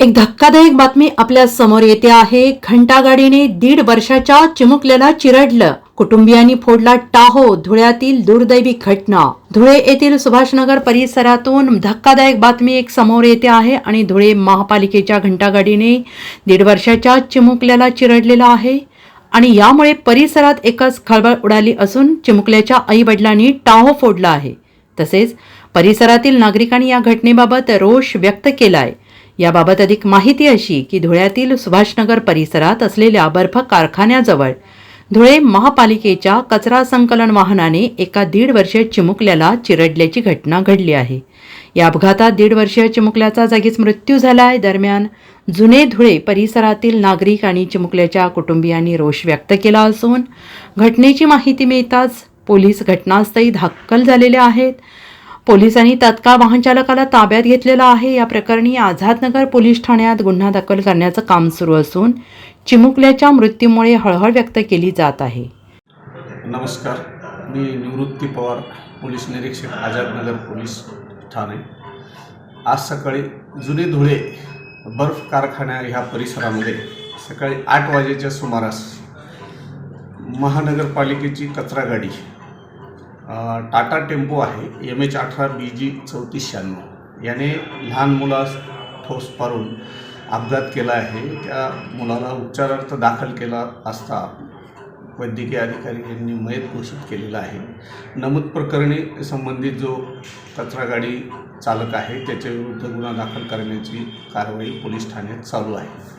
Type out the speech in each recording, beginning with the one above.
एक धक्कादायक बातमी आपल्या समोर येते आहे। घंटागाडीने 1.5 वर्षाच्या चिमुकल्याला चिरडलं, कुटुंबियांनी फोडला टाहो। धुळ्यातील दुर्दैवी घटना। धुळे येथील सुभाषनगर परिसरातून धक्कादायक बातमी एक समोर येते आहे आणि धुळे महापालिकेच्या घंटागाडीने 1.5 वर्षाच्या चिमुकल्याला चिरडलेला आहे आणि यामुळे परिसरात एकच खळबळ उडाली असून चिमुकल्याच्या आई वडिलांनी टाहो फोडला आहे। तसेच परिसरातील नागरिकांनी या घटनेबाबत रोष व्यक्त केला आहे। याबाबत अधिक माहिती अशी की धुळ्यातील सुभाषनगर परिसरात असलेल्या बर्फ कारखान्याजवळ धुळे महापालिकेच्या कचरा संकलन वाहनाने एका 1.5 वर्षीय चिमुकल्याला चिरडल्याची घटना घडली आहे। या अपघातात 1.5 वर्षीय चिमुकल्याचा जागीच मृत्यू झाला आहे। दरम्यान जुने धुळे परिसरातील नागरिक आणि चिमुकल्याच्या कुटुंबियांनी रोष व्यक्त केला असून घटनेची माहिती मिळताच पोलीस घटनास्थळी दाखल झालेले आहेत। पोलिसांनी तत्काळ वाहन चालकाला ताब्यात घेतलेला आहे। या प्रकरणी आझादनगर पोलीस ठाण्यात गुन्हा दाखल करण्याचं काम सुरू असून चिमुकल्याच्या मृत्यूमुळे हळहळ व्यक्त केली जात आहे। नमस्कार, मी निवृत्ती पवार, पोलीस निरीक्षक, आझादनगर पोलीस ठाणे। आज सकाळी जुने धुळे बर्फ कारखान्या ह्या परिसरामध्ये सकाळी 8 वाजेच्या सुमारास महानगरपालिकेची कचरा गाडी टाटा टेम्पो आहे MH18 BG 3496 याने लहान मुलास ठोस मारून अपघात केला आहे। त्या मुलाला उपचारार्थ दाखल केला असता वैद्यकीय अधिकारी यांनी मयत घोषित केलेला आहे। नमूद प्रकरणी संबंधित जो कचरा गाडी चालक आहे त्याच्याविरुद्ध गुन्हा दाखल करण्याची कारवाई पोलीस ठाण्यात चालू आहे।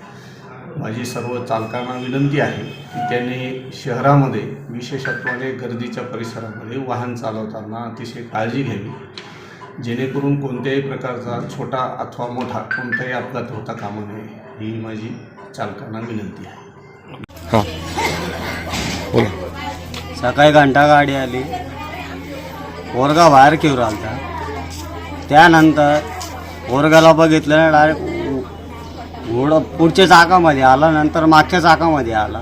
माझी सर्व चालकांना विनंती आहे की त्यांनी शहरामध्ये विशेषत्वाने गर्दीच्या परिसरामध्ये वाहन चालवताना अतिशय काळजी घ्यावी, जेणेकरून कोणत्याही प्रकारचा छोटा अथवा मोठा कोणताही अपघात होता कामा नये, ही माझी चालकांना विनंती आहे। सकाळी घंटा गाडी आली, पोरगा बाहेर घेऊन आलता। त्यानंतर पोरगाला बघितलं, डायरेक्ट घोडं पुढच्या चाकामध्ये आला, नंतर मागच्या चाकामध्ये आला।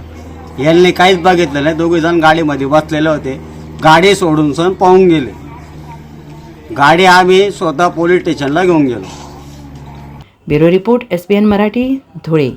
यांनी काहीच बघितलं नाही। दोघे जण गाडीमध्ये बसलेले होते, गाडी सोडून सण पळून गेले। गाडी आम्ही स्वतः पोलीस स्टेशनला घेऊन गेलो। Bureau report SBN Marathi, Dhule.